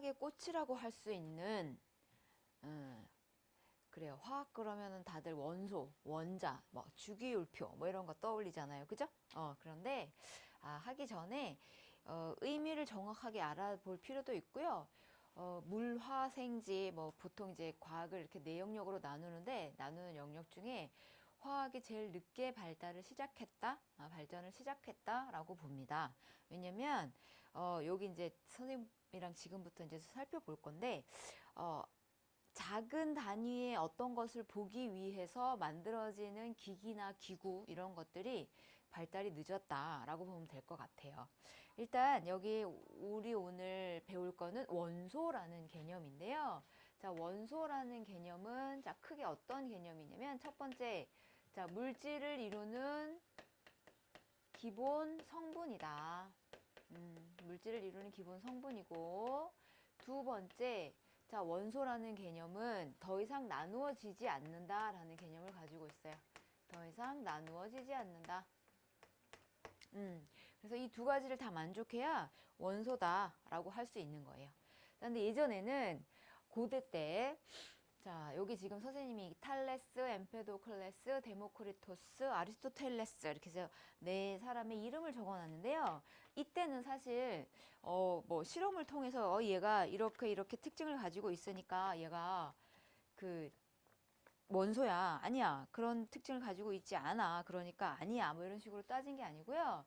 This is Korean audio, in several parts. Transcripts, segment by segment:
화학의 꽃이라고 할 수 있는, 그래요. 화학 그러면은 다들 원소, 원자, 뭐 주기율표 뭐 이런 거 떠올리잖아요. 그죠? 그런데 하기 전에 의미를 정확하게 알아볼 필요도 있고요. 물화생지 뭐 보통 이제 과학을 이렇게 네 영역으로 나누는데 나누는 영역 중에 화학이 제일 늦게 발전을 시작했다라고 봅니다. 왜냐면 여기 이제 선생님이랑 지금부터 이제 살펴볼 건데 작은 단위의 어떤 것을 보기 위해서 만들어지는 기기나 기구 이런 것들이 발달이 늦었다라고 보면 될 것 같아요. 일단 여기 우리 오늘 배울 거는 원소라는 개념인데요. 자, 원소라는 개념은 자, 크게 어떤 개념이냐면 첫 번째, 자, 물질을 이루는 기본 성분이다. 물질을 이루는 기본 성분이고 두 번째, 자, 원소라는 개념은 더 이상 나누어지지 않는다라는 개념을 가지고 있어요. 더 이상 나누어지지 않는다. 그래서 이 두 가지를 다 만족해야 원소다라고 할 수 있는 거예요. 그런데 예전에는 고대 때, 자, 여기 지금 선생님이 탈레스, 엠페도클레스, 데모크리토스, 아리스토텔레스 이렇게 해서 네 사람의 이름을 적어놨는데요. 이때는 사실 뭐 실험을 통해서 얘가 이렇게 특징을 가지고 있으니까 얘가 그 원소야. 아니야. 그런 특징을 가지고 있지 않아. 그러니까 아니야. 뭐 이런 식으로 따진 게 아니고요.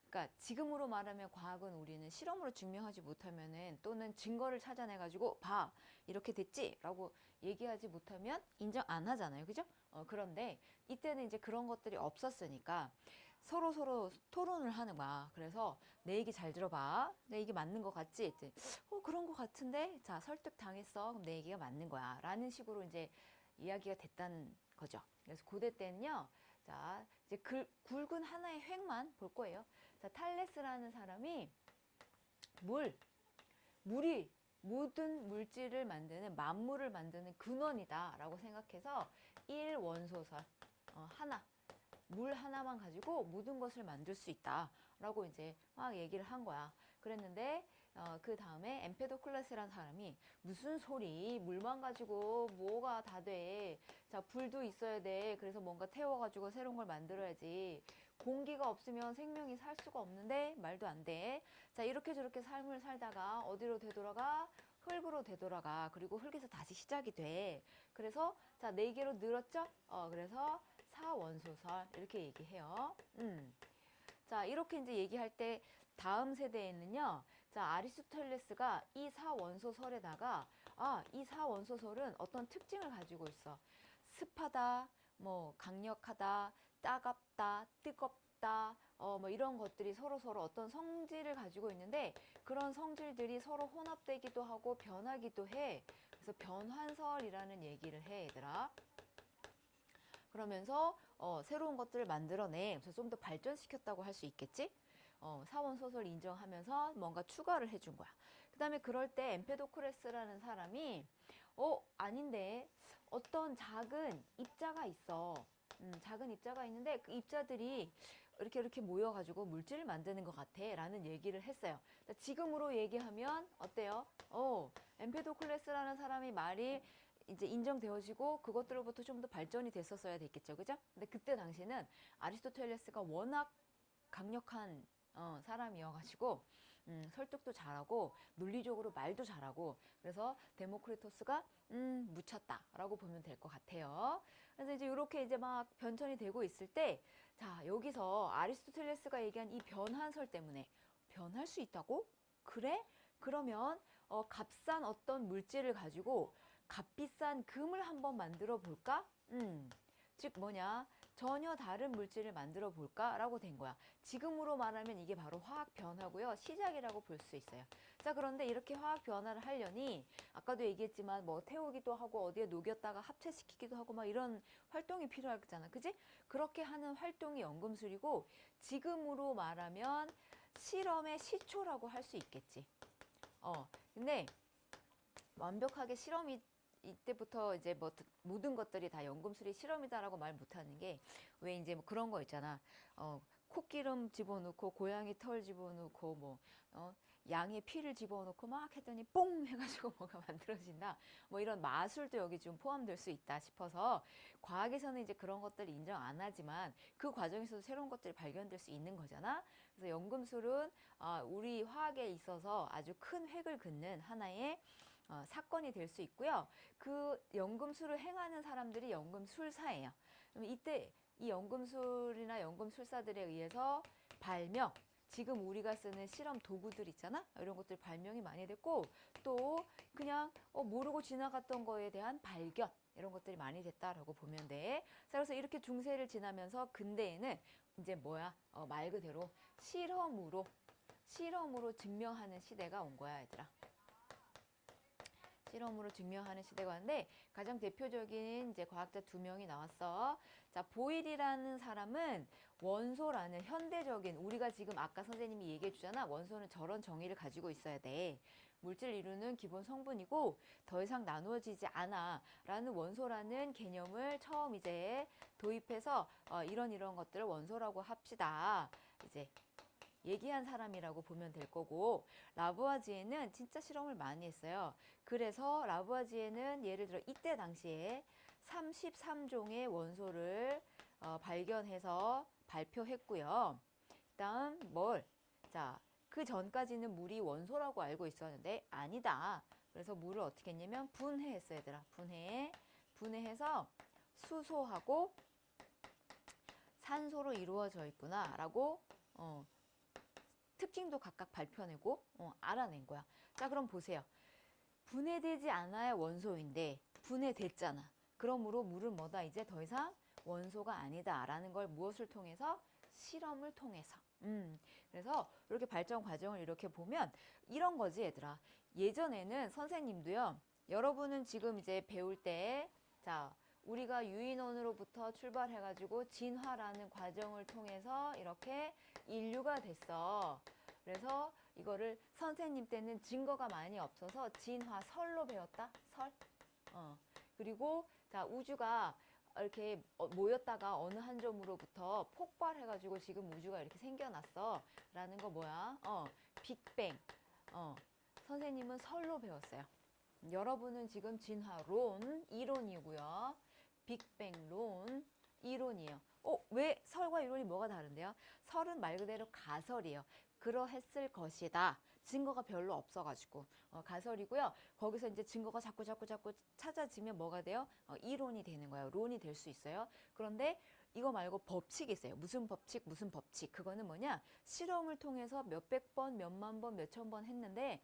그러니까 지금으로 말하면 과학은 우리는 실험으로 증명하지 못하면은 또는 증거를 찾아내 가지고 봐 이렇게 됐지라고 얘기하지 못하면 인정 안 하잖아요, 그죠? 그런데 이때는 이제 그런 것들이 없었으니까 서로 토론을 하는 거야. 그래서 내 얘기 잘 들어봐. 내 얘기 맞는 거 같지? 했더니, 그런 거 같은데? 자, 설득 당했어. 그럼 내 얘기가 맞는 거야. 라는 식으로 이제 이야기가 됐다는 거죠. 그래서 고대 때는요. 자, 이제 굵은 하나의 획만 볼 거예요. 자, 탈레스라는 사람이 물이 모든 물질을 만드는, 만물을 만드는 근원이다라고 생각해서 1원소설, 하나, 물 하나만 가지고 모든 것을 만들 수 있다라고 이제 막 얘기를 한 거야. 그랬는데 그 다음에 엠페도클레스라는 사람이 무슨 소리, 물만 가지고 뭐가 다 돼. 자, 불도 있어야 돼. 그래서 뭔가 태워가지고 새로운 걸 만들어야지. 공기가 없으면 생명이 살 수가 없는데 말도 안 돼. 자, 이렇게 저렇게 삶을 살다가 어디로 되돌아가? 흙으로 되돌아가. 그리고 흙에서 다시 시작이 돼. 그래서 자, 네 개로 늘었죠? 그래서 사원소설 이렇게 얘기해요. 자, 이렇게 이제 얘기할 때 다음 세대에는요. 자, 아리스토텔레스가 이 사원소설에다가 이 사원소설은 어떤 특징을 가지고 있어. 습하다, 뭐 강력하다, 따갑다, 뜨겁다, 뭐 이런 것들이 서로 어떤 성질을 가지고 있는데 그런 성질들이 서로 혼합되기도 하고 변하기도 해. 그래서 변환설이라는 얘기를 해, 얘들아. 그러면서 새로운 것들을 만들어내. 그래서 좀 더 발전시켰다고 할 수 있겠지? 사원 소설 인정하면서 뭔가 추가를 해준 거야. 그 다음에 그럴 때 엠페도크레스라는 사람이 아닌데 어떤 작은 입자가 있어. 작은 입자가 있는데 그 입자들이 이렇게 모여가지고 물질을 만드는 것 같아 라는 얘기를 했어요. 지금으로 얘기하면 어때요? 엠페도클레스라는 사람이 말이 이제 인정되어지고 그것들로부터 좀 더 발전이 됐었어야 됐겠죠. 그죠? 근데 그때 당시는 아리스토텔레스가 워낙 강력한 사람이어가지고 설득도 잘하고 논리적으로 말도 잘하고 그래서 데모크리토스가 묻혔다라고 보면 될 것 같아요. 그래서 이제 이렇게 이제 막 변천이 되고 있을 때 자, 여기서 아리스토텔레스가 얘기한 이 변환설 때문에 변할 수 있다고? 그래? 그러면 값싼 어떤 물질을 가지고 값비싼 금을 한번 만들어 볼까? 즉 뭐냐? 전혀 다른 물질을 만들어 볼까라고 된 거야. 지금으로 말하면 이게 바로 화학 변화고요. 시작이라고 볼 수 있어요. 자, 그런데 이렇게 화학 변화를 하려니 아까도 얘기했지만 뭐 태우기도 하고 어디에 녹였다가 합체시키기도 하고 막 이런 활동이 필요하잖아. 그지? 그렇게 하는 활동이 연금술이고 지금으로 말하면 실험의 시초라고 할 수 있겠지. 근데 완벽하게 실험이 이때부터 이제 뭐 모든 것들이 다 연금술이 실험이다라고 말 못하는 게 왜 이제 뭐 그런 거 있잖아. 코기름 집어넣고 고양이 털 집어넣고 뭐 양의 피를 집어넣고 막 했더니 뽕 해가지고 뭐가 만들어진다. 뭐 이런 마술도 여기 좀 포함될 수 있다 싶어서 과학에서는 이제 그런 것들 인정 안 하지만 그 과정에서도 새로운 것들이 발견될 수 있는 거잖아. 그래서 연금술은 우리 화학에 있어서 아주 큰 획을 긋는 하나의 사건이 될 수 있고요. 그 연금술을 행하는 사람들이 연금술사예요. 그럼 이때 이 연금술이나 연금술사들에 의해서 발명, 지금 우리가 쓰는 실험 도구들 있잖아. 이런 것들 발명이 많이 됐고 또 그냥 모르고 지나갔던 거에 대한 발견 이런 것들이 많이 됐다라고 보면 돼. 자, 그래서 이렇게 중세를 지나면서 근대에는 이제 뭐야? 말 그대로 실험으로 증명하는 시대가 온 거야, 얘들아. 실험으로 증명하는 시대가 왔는데 가장 대표적인 이제 과학자 두 명이 나왔어. 자, 보일이라는 사람은 원소라는 현대적인 우리가 지금 아까 선생님이 얘기해 주잖아. 원소는 저런 정의를 가지고 있어야 돼. 물질 이루는 기본 성분이고 더 이상 나누어지지 않아 라는 원소라는 개념을 처음 이제 도입해서 이런 것들을 원소라고 합시다. 이제 얘기한 사람이라고 보면 될 거고 라부아지에는 진짜 실험을 많이 했어요. 그래서 라부아지에는 예를 들어 이때 당시에 33종의 원소를 발견해서 발표했고요. 그다음 자, 그 전까지는 물이 원소라고 알고 있었는데 아니다. 그래서 물을 어떻게 했냐면 분해했어요, 얘들아. 분해해서 수소하고 산소로 이루어져 있구나라고 특징도 각각 발표내고 알아낸 거야. 자, 그럼 보세요. 분해되지 않아야 원소인데 분해됐잖아. 그러므로 물은 뭐다? 이제 더 이상 원소가 아니다라는 걸 무엇을 통해서? 실험을 통해서. 그래서 이렇게 발전 과정을 이렇게 보면 이런 거지, 얘들아. 예전에는 선생님도요. 여러분은 지금 이제 배울 때 자, 우리가 유인원으로부터 출발해가지고 진화라는 과정을 통해서 이렇게 인류가 됐어. 그래서 이거를 선생님 때는 증거가 많이 없어서 진화설로 배웠다. 설. 그리고 자, 우주가 이렇게 모였다가 어느 한 점으로부터 폭발해가지고 지금 우주가 이렇게 생겨났어. 라는 거 뭐야? 빅뱅. 선생님은 설로 배웠어요. 여러분은 지금 진화론 이론이고요. 빅뱅론 이론이에요. 왜 설과 이론이 뭐가 다른데요? 설은 말 그대로 가설이에요. 그러했을 것이다. 증거가 별로 없어가지고 가설이고요. 거기서 이제 증거가 자꾸 찾아지면 뭐가 돼요? 이론이 되는 거예요. 론이 될 수 있어요. 그런데 이거 말고 법칙이 있어요. 무슨 법칙, 무슨 법칙. 그거는 뭐냐? 실험을 통해서 몇백 번, 몇만 번, 몇천 번 했는데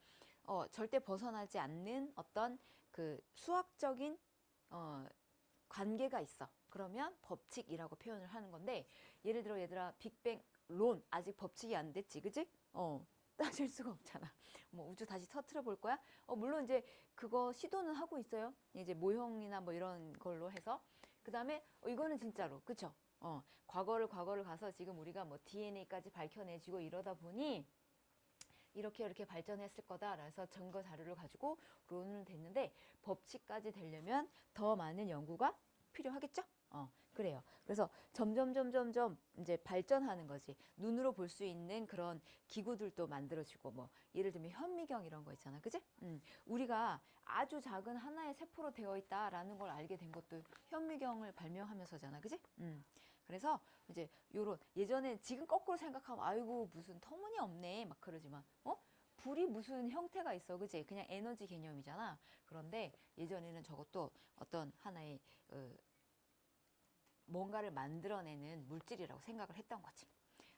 절대 벗어나지 않는 어떤 그 수학적인 관계가 있어. 그러면 법칙이라고 표현을 하는 건데 예를 들어 얘들아 빅뱅론 아직 법칙이 안 됐지, 그지? 따질 수가 없잖아. 뭐 우주 다시 터트려 볼 거야? 물론 이제 그거 시도는 하고 있어요. 이제 모형이나 뭐 이런 걸로 해서 그 다음에 이거는 진짜로 그쵸? 과거를 가서 지금 우리가 뭐 DNA까지 밝혀내지고 이러다 보니 이렇게 발전했을 거다. 그래서 증거 자료를 가지고 론은 됐는데 법칙까지 되려면 더 많은 연구가 필요하겠죠? 그래요. 그래서 점점 이제 발전하는 거지. 눈으로 볼 수 있는 그런 기구들도 만들어지고 뭐 예를 들면 현미경 이런 거 있잖아. 그지? 우리가 아주 작은 하나의 세포로 되어 있다라는 걸 알게 된 것도 현미경을 발명하면서잖아. 그지? 그래서 이제 요런 예전에 지금 거꾸로 생각하면 아이고 무슨 터무니없네 막 그러지만 불이 무슨 형태가 있어. 그지? 그냥 에너지 개념이잖아. 그런데 예전에는 저것도 어떤 하나의 뭔가를 만들어내는 물질이라고 생각을 했던 거지.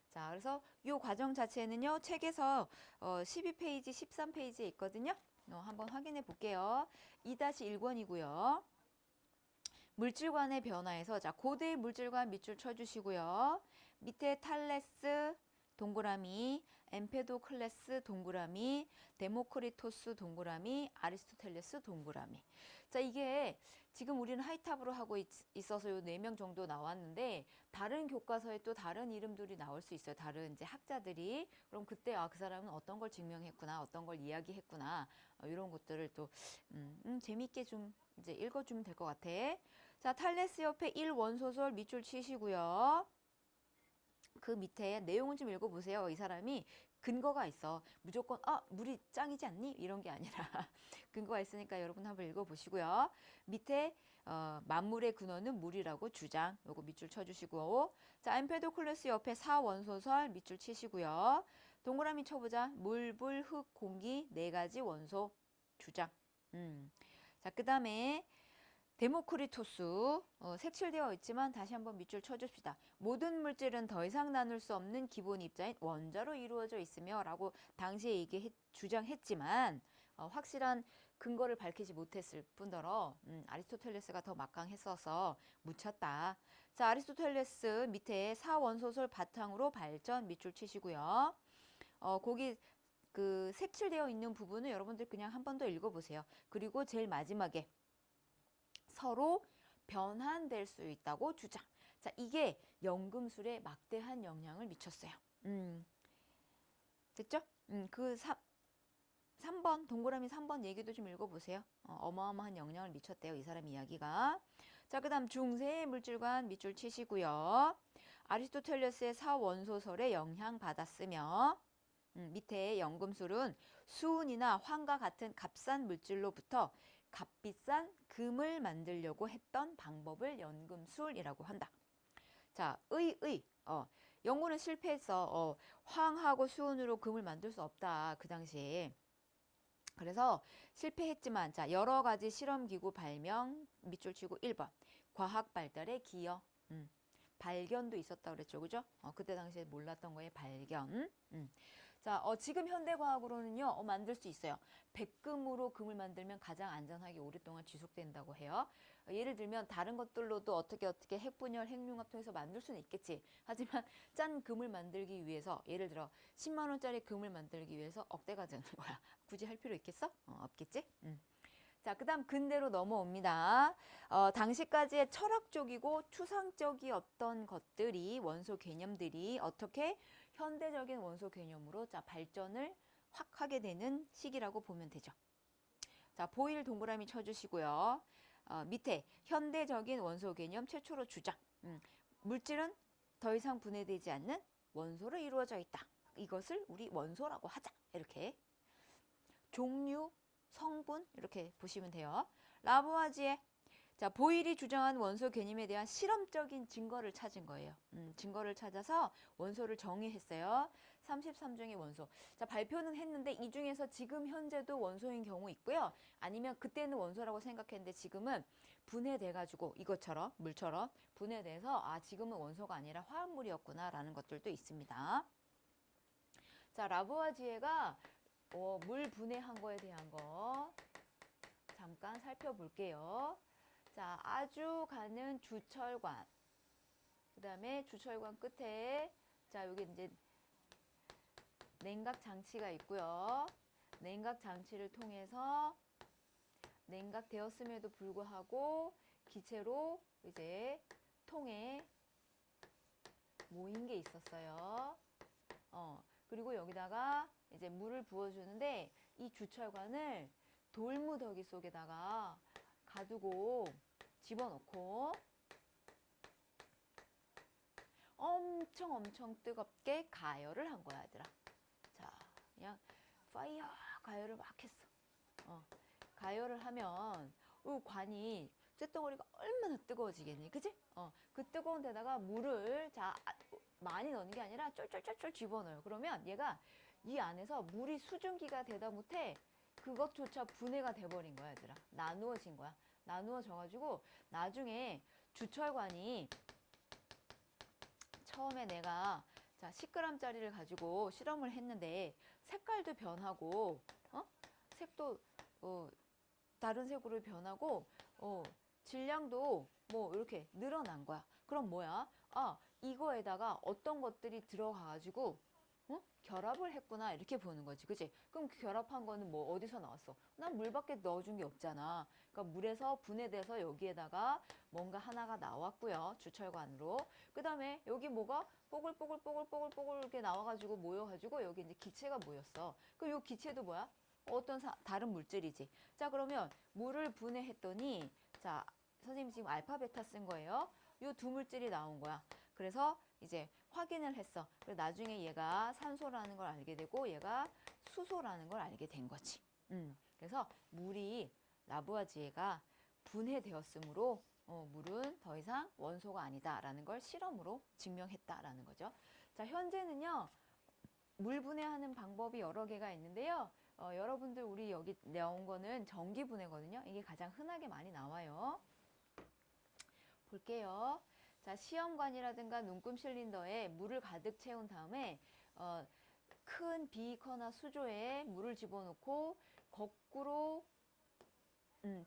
자, 그래서 이 과정 자체는요, 책에서 12페이지, 13페이지에 있거든요. 한번 확인해 볼게요. 2-1권이고요. 물질관의 변화에서, 자, 고대의 물질관 밑줄 쳐주시고요. 밑에 탈레스 동그라미, 엠페도클레스 동그라미, 데모크리토스 동그라미, 아리스토텔레스 동그라미. 자, 이게 지금 우리는 하이탑으로 하고 있어서 요 4명 정도 나왔는데 다른 교과서에 또 다른 이름들이 나올 수 있어요. 다른 이제 학자들이. 그럼 그때 그 사람은 어떤 걸 증명했구나, 어떤 걸 이야기했구나, 이런 것들을 또 재미있게 좀 이제 읽어주면 될 것 같아. 자, 탈레스 옆에 1원소설 밑줄 치시고요. 그 밑에 내용을 좀 읽어보세요. 이 사람이 근거가 있어. 무조건 물이 짱이지 않니? 이런 게 아니라 근거가 있으니까 여러분 한번 읽어보시고요. 밑에 만물의 근원은 물이라고 주장. 요거 밑줄 쳐주시고, 자, 엠페도클레스 옆에 사원소설 밑줄 치시고요. 동그라미 쳐보자. 물, 불, 흙, 공기 네 가지 원소 주장. 자, 그 다음에 데모크리토스 색칠되어 있지만 다시 한번 밑줄 쳐줍시다. 모든 물질은 더 이상 나눌 수 없는 기본 입자인 원자로 이루어져 있으며 라고 당시에 주장했지만 확실한 근거를 밝히지 못했을 뿐더러 아리스토텔레스가 더 막강했어서 묻혔다. 자, 아리스토텔레스 밑에 사원소설 바탕으로 발전 밑줄 치시고요. 거기 그 색칠되어 있는 부분은 여러분들 그냥 한 번 더 읽어보세요. 그리고 제일 마지막에 서로 변환될 수 있다고 주장. 자, 이게 연금술에 막대한 영향을 미쳤어요. 됐죠? 그 3번, 동그라미 3번 얘기도 좀 읽어보세요. 어마어마한 영향을 미쳤대요. 이 사람 이야기가. 자, 그 다음 중세의 물질관 밑줄 치시고요. 아리스토텔레스의 사원소설에 영향받았으며 밑에 연금술은 수은이나 황과 같은 값싼 물질로부터 값비싼 금을 만들려고 했던 방법을 연금술이라고 한다. 자, 연구는 실패했어. 황하고 수은으로 금을 만들 수 없다. 그 당시에. 그래서 실패했지만, 자, 여러 가지 실험기구 발명, 밑줄 치고 1번. 과학 발달에 기여. 발견도 있었다 그랬죠. 그죠? 그때 당시에 몰랐던 거에 발견. 자, 지금 현대과학으로는요, 만들 수 있어요. 백금으로 금을 만들면 가장 안전하게 오랫동안 지속된다고 해요. 예를 들면 다른 것들로도 어떻게 핵분열, 핵융합 통해서 만들 수는 있겠지. 하지만 짠 금을 만들기 위해서, 예를 들어 10만 원짜리 금을 만들기 위해서 억대가 드는 거야. 굳이 할 필요 있겠어? 없겠지? 자, 그 다음 근대로 넘어옵니다. 당시까지의 철학적이고 추상적이었던 것들이, 원소 개념들이 어떻게 현대적인 원소 개념으로 자, 발전을 확 하게 되는 시기라고 보면 되죠. 자, 보일 동그라미 쳐주시고요. 밑에 현대적인 원소 개념 최초로 주장. 물질은 더 이상 분해되지 않는 원소로 이루어져 있다. 이것을 우리 원소라고 하자. 이렇게. 종류, 성분 이렇게 보시면 돼요. 라부아지에 자, 보일이 주장한 원소 개념에 대한 실험적인 증거를 찾은 거예요. 증거를 찾아서 원소를 정의했어요. 33종의 원소. 자, 발표는 했는데 이 중에서 지금 현재도 원소인 경우 있고요. 아니면 그때는 원소라고 생각했는데 지금은 분해돼가지고 이것처럼 물처럼 분해돼서 지금은 원소가 아니라 화합물이었구나라는 것들도 있습니다. 자, 라부아지에가 물 분해한 거에 대한 거 잠깐 살펴볼게요. 자, 아주 가는 주철관. 그 다음에 주철관 끝에 자, 여기 이제 냉각 장치가 있고요. 냉각 장치를 통해서 냉각되었음에도 불구하고 기체로 이제 통에 모인 게 있었어요. 그리고 여기다가 이제 물을 부어주는데 이 주철관을 돌무더기 속에다가 가두고 집어넣고 엄청 뜨겁게 가열을 한 거야, 얘들아. 자, 그냥 파이어 가열을 막 했어. 가열을 하면 관이 쇳덩어리가 얼마나 뜨거워지겠니, 그치? 그 뜨거운 데다가 물을 많이 넣는 게 아니라 쫄쫄쫄쫄 집어넣어요. 그러면 얘가 이 안에서 물이 수증기가 되다 못해 그것조차 분해가 돼버린 거야, 얘들아. 나누어진 거야. 나누어져가지고 나중에 주철관이 처음에 내가 자 10g짜리를 가지고 실험을 했는데 색깔도 변하고 색도 다른 색으로 변하고 질량도 뭐 이렇게 늘어난 거야. 그럼 뭐야? 이거에다가 어떤 것들이 들어가가지고 결합을 했구나 이렇게 보는 거지, 그치? 그럼 결합한 거는 뭐 어디서 나왔어? 난 물밖에 넣어준 게 없잖아. 그러니까 물에서 분해돼서 여기에다가 뭔가 하나가 나왔고요, 주철관으로. 그 다음에 여기 뭐가 뽀글뽀글 이렇게 나와가지고 모여가지고 여기 이제 기체가 모였어. 그럼 이 기체도 뭐야? 어떤 다른 물질이지. 자, 그러면 물을 분해했더니 자, 선생님 지금 알파 베타 쓴 거예요. 이 두 물질이 나온 거야. 그래서 이제 확인을 했어. 그래서 나중에 얘가 산소라는 걸 알게 되고 얘가 수소라는 걸 알게 된 거지. 그래서 물이 라부아지에가 분해되었으므로 물은 더 이상 원소가 아니다라는 걸 실험으로 증명했다라는 거죠. 자, 현재는요. 물 분해하는 방법이 여러 개가 있는데요. 여러분들 우리 여기 나온 거는 전기 분해거든요. 이게 가장 흔하게 많이 나와요. 볼게요. 자, 시험관이라든가 눈금 실린더에 물을 가득 채운 다음에 큰 비커나 수조에 물을 집어넣고 거꾸로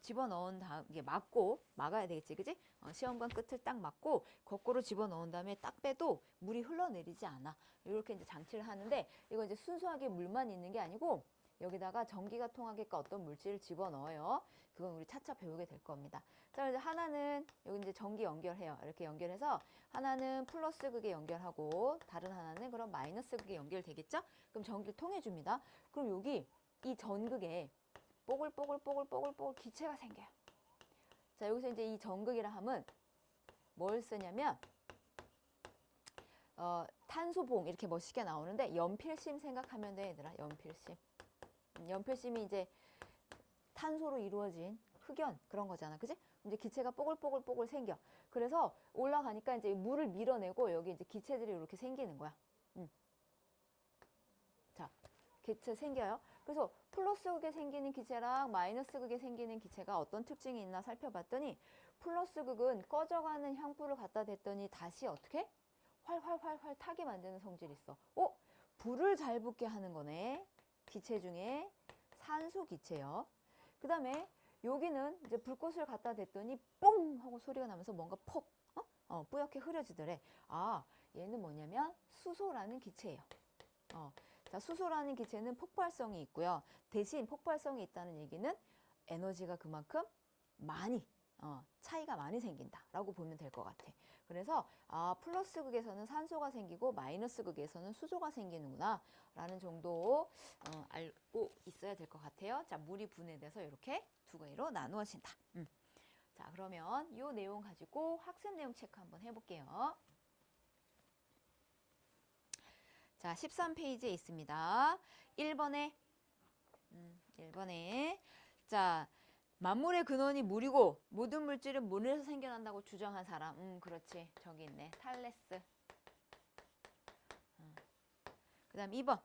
집어넣은 다음 이게 막아야 되겠지, 그지? 시험관 끝을 딱 막고 거꾸로 집어넣은 다음에 딱 빼도 물이 흘러내리지 않아. 이렇게 이제 장치를 하는데 이거 이제 순수하게 물만 있는 게 아니고 여기다가 전기가 통하게끔 어떤 물질을 집어넣어요. 그건 우리 차차 배우게 될 겁니다. 자, 이제 하나는 여기 이제 전기 연결해요. 이렇게 연결해서 하나는 플러스 극에 연결하고 다른 하나는 그럼 마이너스 극에 연결되겠죠? 그럼 전기를 통해 줍니다. 그럼 여기 이 전극에 뽀글뽀글 기체가 생겨요. 자, 여기서 이제 이 전극이라 함은 뭘 쓰냐면 탄소봉 이렇게 멋있게 나오는데 연필심 생각하면 돼, 얘들아. 연필심. 연필심이 이제 탄소로 이루어진 흑연 그런 거잖아, 그지? 이제 기체가 뽀글뽀글 생겨. 그래서 올라가니까 이제 물을 밀어내고 여기 이제 기체들이 이렇게 생기는 거야. 자, 기체 생겨요. 그래서 플러스 극에 생기는 기체랑 마이너스 극에 생기는 기체가 어떤 특징이 있나 살펴봤더니 플러스 극은 꺼져가는 향불을 갖다 댔더니 다시 어떻게? 활활 타게 만드는 성질이 있어. 불을 잘 붙게 하는 거네. 기체 중에 산소 기체요. 그 다음에 여기는 이제 불꽃을 갖다 댔더니 뽕 하고 소리가 나면서 뭔가 퍽 뿌옇게 흐려지더래. 아, 얘는 뭐냐면 수소라는 기체예요. 자, 수소라는 기체는 폭발성이 있고요. 대신 폭발성이 있다는 얘기는 에너지가 그만큼 많이 차이가 많이 생긴다라고 보면 될 것 같아. 그래서 플러스 극에서는 산소가 생기고 마이너스 극에서는 수소가 생기는구나 라는 정도 알고 있어야 될 것 같아요. 자, 물이 분해돼서 이렇게 두 가지로 나누어진다. 자, 그러면 이 내용 가지고 학습 내용 체크 한번 해볼게요. 자, 13페이지에 있습니다. 1번에 자, 만물의 근원이 물이고 모든 물질은 물에서 생겨난다고 주장한 사람. 그렇지. 저기 있네. 탈레스. 그 다음 2번.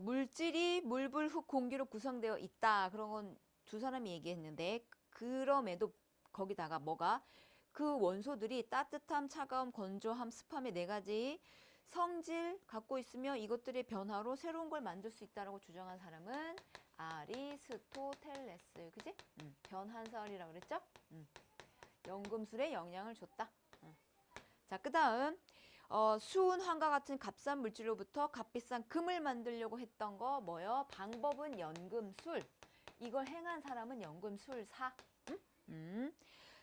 물질이 물, 불, 흙, 공기로 구성되어 있다. 그런 건 두 사람이 얘기했는데 그럼에도 거기다가 뭐가 그 원소들이 따뜻함, 차가움, 건조함, 습함의 네 가지 성질 갖고 있으며 이것들의 변화로 새로운 걸 만들 수 있다라고 주장한 사람은 아리스토텔레스. 그지? 변한설이라고 그랬죠? 연금술에 영향을 줬다. 자, 그 다음 수은, 황과 같은 값싼 물질로부터 값비싼 금을 만들려고 했던 거 뭐요? 방법은 연금술. 이걸 행한 사람은 연금술사.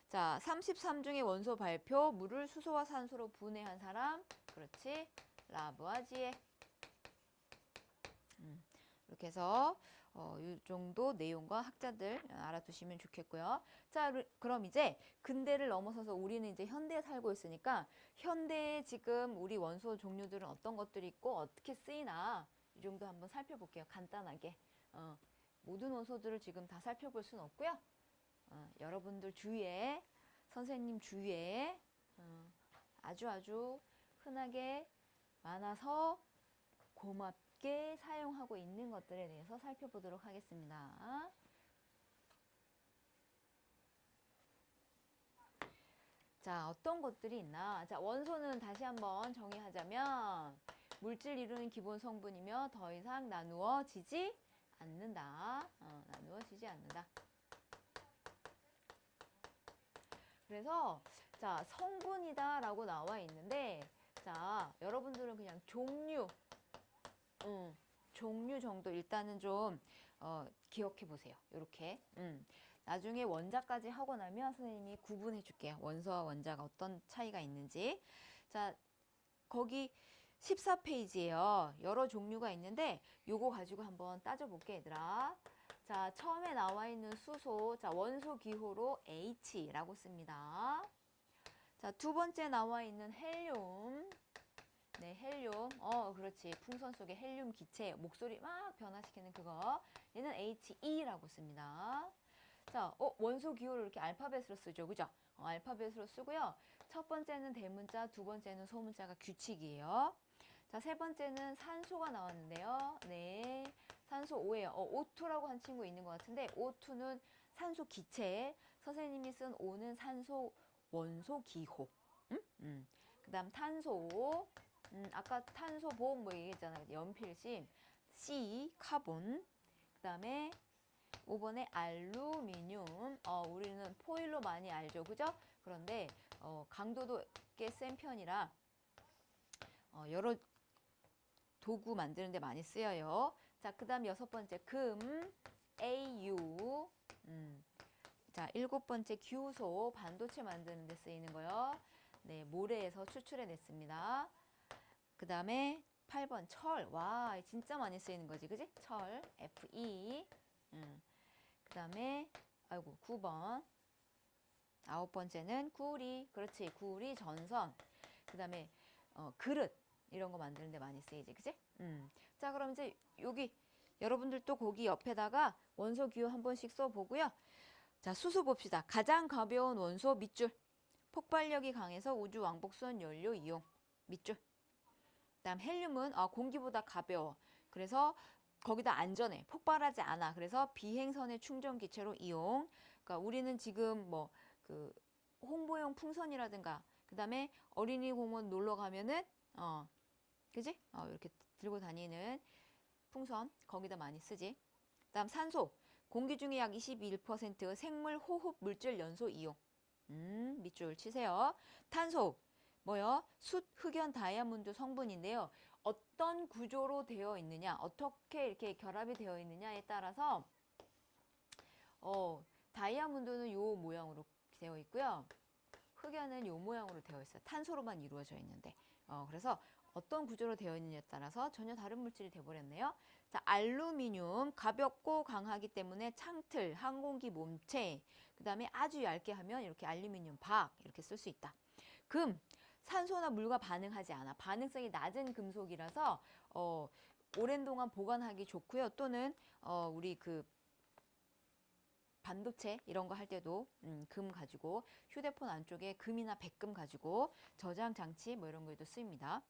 자, 33중의 원소 발표, 물을 수소와 산소로 분해한 사람. 그렇지. 라부아지에. 이렇게 해서 이 정도 내용과 학자들 알아두시면 좋겠고요. 자, 그럼 이제 근대를 넘어서서 우리는 이제 현대에 살고 있으니까 현대에 지금 우리 원소 종류들은 어떤 것들이 있고 어떻게 쓰이나 이 정도 한번 살펴볼게요. 간단하게. 모든 원소들을 지금 다 살펴볼 수는 없고요. 여러분들 주위에 선생님 주위에 아주 흔하게 많아서 고맙게 사용하고 있는 것들에 대해서 살펴보도록 하겠습니다. 자, 어떤 것들이 있나? 자, 원소는 다시 한번 정의하자면 물질 이루는 기본 성분이며 더 이상 나누어지지 않는다. 나누어지지 않는다. 그래서 자, 성분이다라고 나와 있는데 자, 여러분들은 그냥 종류 정도 일단은 좀 기억해 보세요. 이렇게. 나중에 원자까지 하고 나면 선생님이 구분해 줄게요. 원소와 원자가 어떤 차이가 있는지. 자, 거기 14페이지에요. 여러 종류가 있는데 요거 가지고 한번 따져볼게, 얘들아. 자, 처음에 나와 있는 수소, 자, 원소 기호로 H라고 씁니다. 자, 두 번째 나와 있는 헬륨. 네, 헬륨. 그렇지. 풍선 속의 헬륨 기체, 목소리 막 변화시키는 그거. 얘는 He라고 씁니다. 자, 원소 기호를 이렇게 알파벳으로 쓰죠. 그죠? 알파벳으로 쓰고요. 첫 번째는 대문자, 두 번째는 소문자가 규칙이에요. 자, 세 번째는 산소가 나왔는데요. 네. 산소 O예요. O2라고 한 친구 있는 것 같은데, O2는 산소 기체, 선생님이 쓴 O는 산소 원소 기호. 그 다음 탄소, 아까 탄소 보호 뭐 얘기했잖아요. 연필심, C, 카본. 그 다음에 5번에 알루미늄. 우리는 포일로 많이 알죠. 그죠? 그런데 강도도 꽤 센 편이라 여러 도구 만드는 데 많이 쓰여요. 자, 그 다음 여섯 번째 금, AU. 자, 일곱 번째 규소, 반도체 만드는 데 쓰이는 거요. 네, 모래에서 추출해 냈습니다. 그 다음에 8번 철. 와, 진짜 많이 쓰이는 거지. 그지? 철, FE. 그 다음에 아이고 9번. 아홉 번째는 구리. 그렇지. 구리 전선. 그 다음에 그릇. 이런 거 만드는 데 많이 쓰이지. 그지? 자, 그럼 이제 여기 여러분들 또 거기 옆에다가 원소 기호 한 번씩 써보고요. 자, 수소 봅시다. 가장 가벼운 원소 밑줄. 폭발력이 강해서 우주 왕복선 연료 이용. 밑줄. 그다음 헬륨은 공기보다 가벼워. 그래서 거기다 안전해. 폭발하지 않아. 그래서 비행선의 충전 기체로 이용. 그러니까 우리는 지금 뭐 그 홍보용 풍선이라든가 그다음에 어린이 공원 놀러 가면은 그지? 이렇게 들고 다니는 풍선 거기다 많이 쓰지. 그다음 산소. 공기 중에 약 21% 생물 호흡 물질 연소 이용. 밑줄 치세요. 탄소. 뭐요? 숯, 흑연, 다이아몬드 성분인데요. 어떤 구조로 되어 있느냐, 어떻게 이렇게 결합이 되어 있느냐에 따라서 다이아몬드는 요 모양으로 되어 있고요. 흑연은 요 모양으로 되어 있어요. 탄소로만 이루어져 있는데. 그래서 어떤 구조로 되어 있느냐에 따라서 전혀 다른 물질이 되어버렸네요. 자, 알루미늄 가볍고 강하기 때문에 창틀, 항공기 몸체, 그 다음에 아주 얇게 하면 이렇게 알루미늄 박 이렇게 쓸 수 있다. 금, 산소나 물과 반응하지 않아. 반응성이 낮은 금속이라서 오랜 동안 보관하기 좋고요. 또는 우리 그 반도체 이런 거 할 때도 금 가지고 휴대폰 안쪽에 금이나 백금 가지고 저장 장치 뭐 이런 거에도 쓰입니다.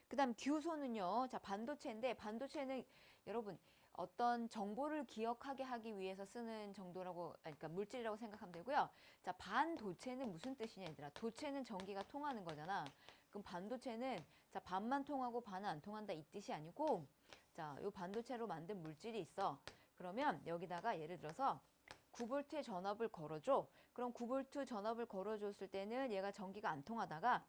그 다음 규소는요. 자, 반도체인데 반도체는 여러분 어떤 정보를 기억하게 하기 위해서 쓰는 정도라고 그러니까 물질이라고 생각하면 되고요. 자, 반도체는 무슨 뜻이냐 얘들아. 도체는 전기가 통하는 거잖아. 그럼 반도체는 자, 반만 통하고 반은 안 통한다 이 뜻이 아니고 자, 요 반도체로 만든 물질이 있어. 그러면 여기다가 예를 들어서 9V의 전압을 걸어줘. 그럼 9V 전압을 걸어줬을 때는 얘가 전기가 안 통하다가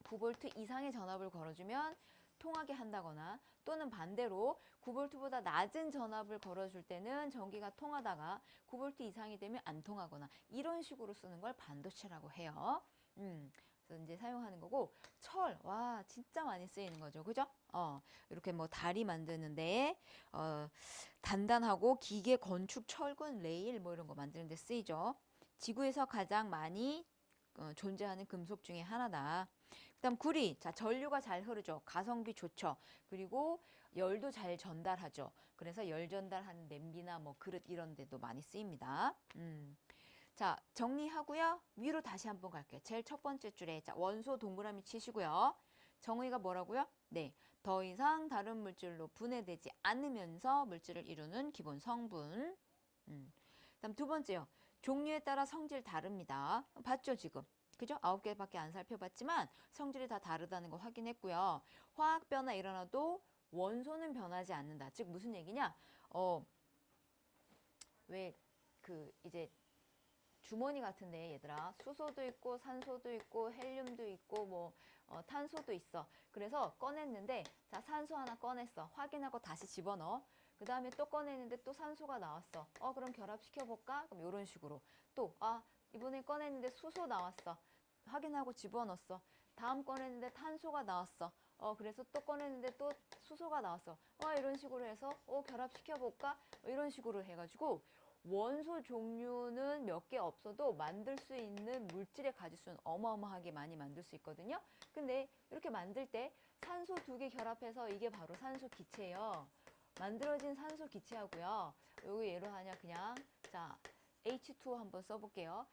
9V 이상의 전압을 걸어주면 통하게 한다거나 또는 반대로 9V보다 낮은 전압을 걸어줄 때는 전기가 통하다가 9V 이상이 되면 안 통하거나 이런 식으로 쓰는 걸 반도체라고 해요. 그래서 이제 사용하는 거고 철, 와 진짜 많이 쓰이는 거죠. 그죠? 이렇게 뭐 다리 만드는데 단단하고 기계, 건축, 철근, 레일 뭐 이런 거 만드는 데 쓰이죠. 지구에서 가장 많이 존재하는 금속 중에 하나다. 그다음 구리. 자, 전류가 잘 흐르죠. 가성비 좋죠. 그리고 열도 잘 전달하죠. 그래서 열 전달하는 냄비나 뭐 그릇 이런 데도 많이 쓰입니다. 자, 정리하고요. 위로 다시 한번 갈게요. 제일 첫 번째 줄에 자, 원소 동그라미 치시고요. 정의가 뭐라고요? 네. 더 이상 다른 물질로 분해되지 않으면서 물질을 이루는 기본 성분. 그다음 두 번째요. 종류에 따라 성질 다릅니다. 봤죠, 지금? 그죠? 9개밖에 안 살펴봤지만 성질이 다 다르다는 거 확인했고요. 화학 변화 일어나도 원소는 변하지 않는다. 즉 무슨 얘기냐? 왜 그 이제 주머니 같은데 얘들아 수소도 있고 산소도 있고 헬륨도 있고 뭐 탄소도 있어. 그래서 꺼냈는데 자 산소 하나 꺼냈어. 확인하고 다시 집어넣어. 그 다음에 또 꺼냈는데 또 산소가 나왔어. 그럼 결합시켜 볼까? 그럼 이런 식으로 또 이번에 꺼냈는데 수소 나왔어. 확인하고 집어넣었어. 다음 꺼냈는데 탄소가 나왔어. 그래서 또 꺼냈는데 또 수소가 나왔어. 이런 식으로 해서 결합시켜 볼까? 이런 식으로 해가지고 원소 종류는 몇 개 없어도 만들 수 있는 물질의 가지수는 어마어마하게 많이 만들 수 있거든요. 근데 이렇게 만들 때 산소 2개 결합해서 이게 바로 산소 기체예요. 만들어진 산소 기체하고요. 여기 예로 하냐 그냥 자 H2O 한번 써볼게요.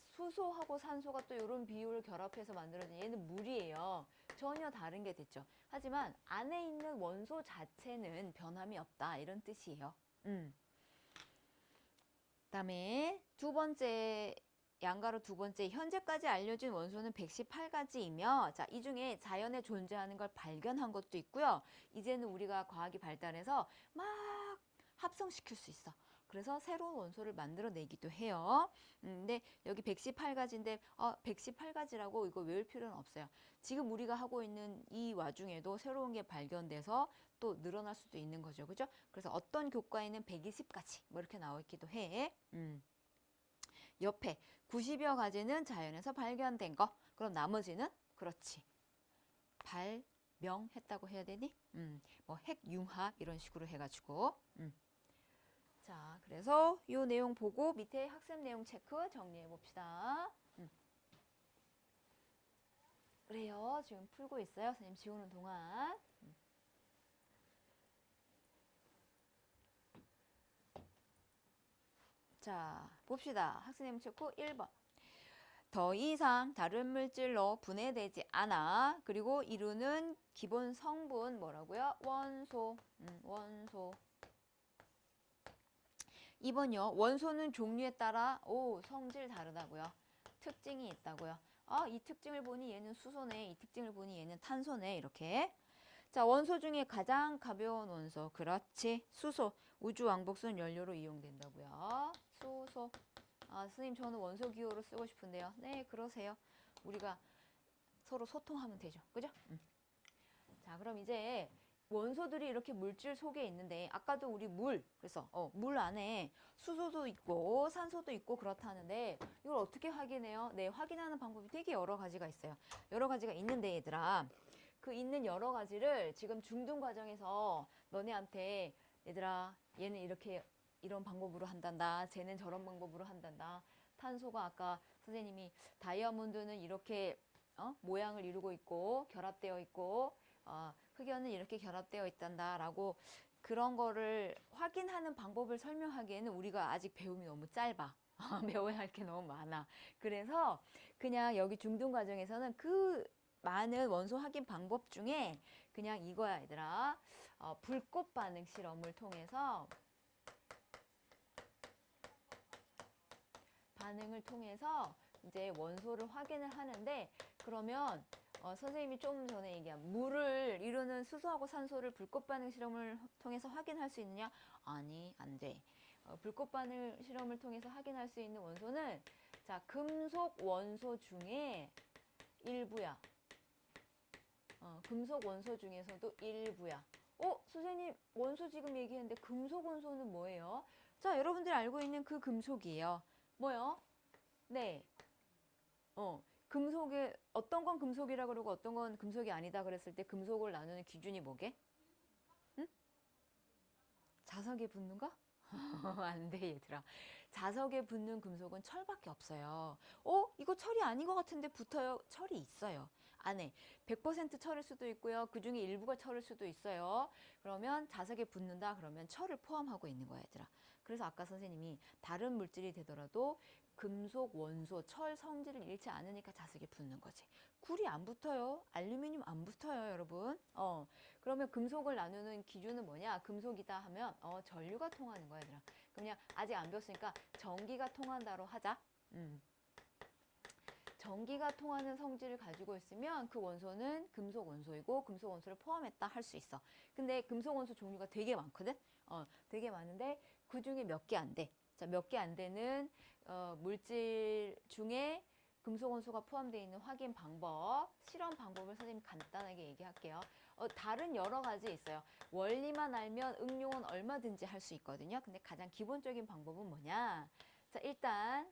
수소하고 산소가 또 이런 비율을 결합해서 만들어진 얘는 물이에요. 전혀 다른 게 됐죠. 하지만 안에 있는 원소 자체는 변함이 없다 이런 뜻이에요. 그다음에 두 번째 양가로 두 번째 현재까지 알려진 원소는 118가지이며 자, 이 중에 자연에 존재하는 걸 발견한 것도 있고요. 이제는 우리가 과학이 발달해서 막 합성시킬 수 있어. 그래서 새로운 원소를 만들어내기도 해요. 근데 여기 118가지인데 118가지라고 이거 외울 필요는 없어요. 지금 우리가 하고 있는 이 와중에도 새로운 게 발견돼서 또 늘어날 수도 있는 거죠. 그죠? 그래서 어떤 교과에는 120가지 뭐 이렇게 나와 있기도 해. 옆에 90여 가지는 자연에서 발견된 거. 그럼 나머지는 그렇지. 발명했다고 해야 되니? 뭐 핵융합 이런 식으로 해가지고. 자, 그래서 이 내용 보고 밑에 학습 내용 체크 정리해 봅시다. 그래요. 지금 풀고 있어요. 선생님 지우는 동안. 자, 봅시다. 학습 내용 체크 1번. 더 이상 다른 물질로 분해되지 않아. 그리고 이루는 기본 성분 뭐라고요? 원소. 원소. 2번요. 원소는 종류에 따라 성질 다르다고요. 특징이 있다고요. 이 특징을 보니 얘는 수소네. 이 특징을 보니 얘는 탄소네. 이렇게. 자, 원소 중에 가장 가벼운 원소. 그렇지. 수소. 우주왕복선 연료로 이용된다고요. 수소. 선생님 저는 원소 기호로 쓰고 싶은데요. 네, 그러세요. 우리가 서로 소통하면 되죠. 그죠? 자, 그럼 이제 원소들이 이렇게 물질 속에 있는데 아까도 우리 그래서 물 안에 수소도 있고 산소도 있고 그렇다는데 이걸 어떻게 확인해요? 네, 확인하는 방법이 되게 여러 가지가 있어요. 여러 가지가 있는데 얘들아 그 있는 여러 가지를 지금 중등 과정에서 너네한테 얘들아 얘는 이렇게 이런 방법으로 한단다. 쟤는 저런 방법으로 한단다. 탄소가 아까 선생님이 다이아몬드는 이렇게 모양을 이루고 있고 결합되어 있고 흑연은 이렇게 결합되어 있단다 라고 그런 거를 확인하는 방법을 설명하기에는 우리가 아직 배움이 너무 짧아. 배워야 할 게 너무 많아. 그래서 그냥 여기 중등 과정에서는 그 많은 원소 확인 방법 중에 그냥 이거야 얘들아. 불꽃 반응 실험을 통해서 이제 원소를 확인을 하는데 그러면 선생님이 좀 전에 얘기한 물을 이루는 수소하고 산소를 불꽃 반응 실험을 통해서 확인할 수 있느냐? 아니, 안 돼. 불꽃 반응 실험을 통해서 확인할 수 있는 원소는 자, 금속 원소 중에 일부야. 금속 원소 중에서도 일부야. 선생님 원소 지금 얘기했는데 금속 원소는 뭐예요? 자, 여러분들이 알고 있는 그 금속이에요. 뭐요? 네. 금속에 어떤 건 금속이라 그러고 어떤 건 금속이 아니다 그랬을 때 금속을 나누는 기준이 뭐게? 응? 자석에 붙는 거? 안 돼, 얘들아. 자석에 붙는 금속은 철밖에 없어요. 이거 철이 아닌 것 같은데 붙어요. 철이 있어요. 안에 100% 철일 수도 있고요. 그 중에 일부가 철일 수도 있어요. 그러면 자석에 붙는다 그러면 철을 포함하고 있는 거야, 얘들아. 그래서 아까 선생님이 다른 물질이 되더라도 금속, 원소, 철 성질을 잃지 않으니까 자석에 붙는 거지. 굴이 안 붙어요. 알루미늄 안 붙어요, 여러분. 그러면 금속을 나누는 기준은 뭐냐? 금속이다 하면 전류가 통하는 거야, 얘들아. 그냥 아직 안 배웠으니까 전기가 통한다로 하자. 전기가 통하는 성질을 가지고 있으면 그 원소는 금속 원소이고 금속 원소를 포함했다 할 수 있어. 근데 금속 원소 종류가 되게 많거든. 되게 많은데 그 중에 몇 개 안 돼. 자, 몇 개 안 되는 물질 중에 금속 원소가 포함되어 있는 확인 방법, 실험 방법을 선생님 간단하게 얘기할게요. 다른 여러 가지 있어요. 원리만 알면 응용은 얼마든지 할 수 있거든요. 근데 가장 기본적인 방법은 뭐냐? 자, 일단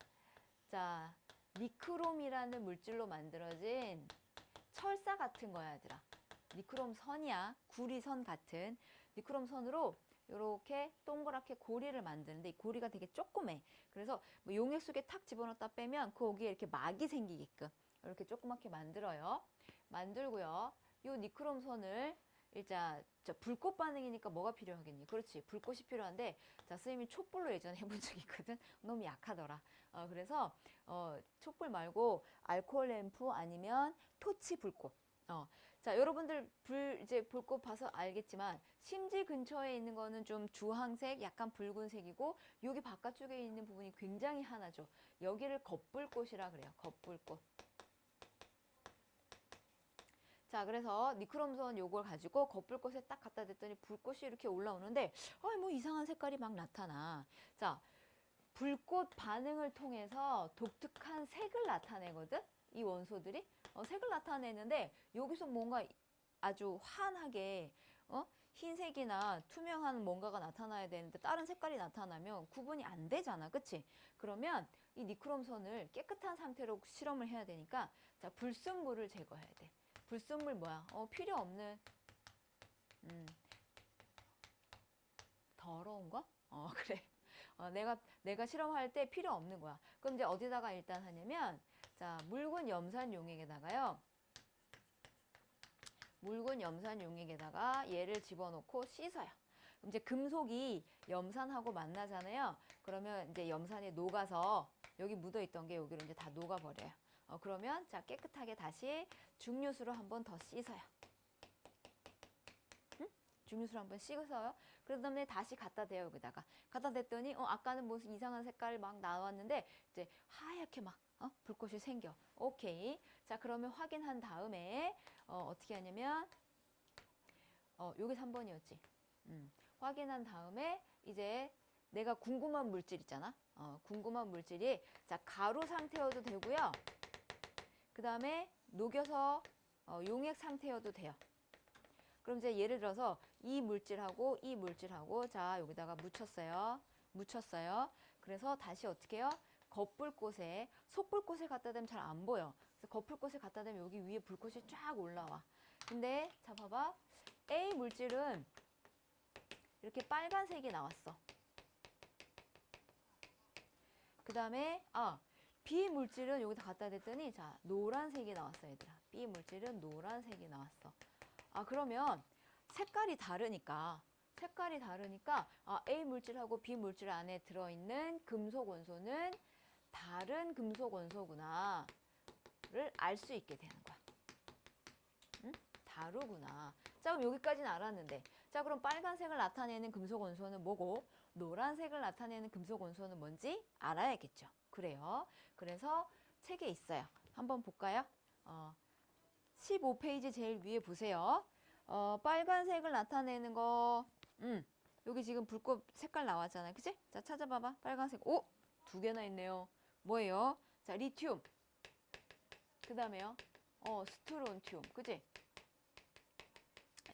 자, 니크롬이라는 물질로 만들어진 철사 같은 거야, 얘들아. 니크롬 선이야. 구리선 같은. 니크롬 선으로 이렇게 동그랗게 고리를 만드는데 이 고리가 되게 조그매. 그래서 뭐 용액 속에 탁 집어넣었다 빼면 그 거기에 이렇게 막이 생기게끔 이렇게 조그맣게 만들어요. 만들고요. 요 니크롬 선을 일단 불꽃 반응이니까 뭐가 필요하겠니? 그렇지. 불꽃이 필요한데 자, 선생님이 촛불로 예전에 해본 적이 있거든. 너무 약하더라. 그래서 촛불 말고 알코올 램프 아니면 토치 불꽃. 자, 여러분들 이제 불꽃 봐서 알겠지만 심지 근처에 있는 거는 좀 주황색, 약간 붉은색이고 여기 바깥쪽에 있는 부분이 굉장히 환하죠. 여기를 겉불꽃이라 그래요. 겉불꽃. 자, 그래서 니크롬선 요걸 가지고 겉불꽃에 딱 갖다 댔더니 불꽃이 이렇게 올라오는데 뭐 이상한 색깔이 막 나타나. 자, 불꽃 반응을 통해서 독특한 색을 나타내거든. 이 원소들이 색을 나타내는데 여기서 뭔가 아주 환하게 흰색이나 투명한 뭔가가 나타나야 되는데 다른 색깔이 나타나면 구분이 안 되잖아. 그치? 그러면 이 니크롬선을 깨끗한 상태로 실험을 해야 되니까 자, 불순물을 제거해야 돼. 불순물 뭐야? 필요 없는 더러운 거? 그래. 내가 실험할 때 필요 없는 거야. 그럼 이제 어디다가 일단 하냐면 자, 묽은 염산 용액에다가요. 묽은 염산 용액에다가 얘를 집어넣고 씻어요. 그럼 이제 금속이 염산하고 만나잖아요. 그러면 이제 염산에 녹아서 여기 묻어있던 게 여기로 이제 다 녹아버려요. 그러면 자, 깨끗하게 다시 중류수로 한 번 더 씻어요. 응? 중류수로 한 번 씻어요. 그런 다음에 다시 갖다 대요. 여기다가 갖다 댔더니 아까는 무슨 이상한 색깔 막 나왔는데 이제 하얗게 막 불꽃이 생겨. 오케이. 자, 그러면 확인한 다음에 어떻게 하냐면 요게 3번이었지. 확인한 다음에 이제 내가 궁금한 물질 있잖아. 궁금한 물질이 자, 가루 상태여도 되고요. 그 다음에 녹여서 용액 상태여도 돼요. 그럼 이제 예를 들어서 이 물질하고 이 물질하고 자, 여기다가 묻혔어요. 그래서 다시 어떻게 해요? 겉불꽃에 속불꽃에 갖다 대면 잘 안 보여. 그래서 겉불꽃에 갖다 대면 여기 위에 불꽃이 쫙 올라와. 근데 자, 봐봐. A 물질은 이렇게 빨간색이 나왔어. 그 다음에 B 물질은 여기다 갖다 댔더니 자, 노란색이 나왔어, 얘들아. B 물질은 노란색이 나왔어. 그러면 색깔이 다르니까 A 물질하고 B 물질 안에 들어있는 금속 원소는 다른 금속 원소구나를 알 수 있게 되는 거야. 응? 다르구나. 자, 그럼 여기까지는 알았는데 자, 그럼 빨간색을 나타내는 금속 원소는 뭐고 노란색을 나타내는 금속 원소는 뭔지 알아야겠죠. 그래요. 그래서 책에 있어요. 한번 볼까요? 15페이지 제일 위에 보세요. 빨간색을 나타내는 거, 여기 지금 불꽃 색깔 나왔잖아요. 그치? 자, 찾아봐봐. 빨간색. 오! 2개나 있네요. 뭐예요? 자, 리튬. 그 다음에요. 스트론튬. 그치?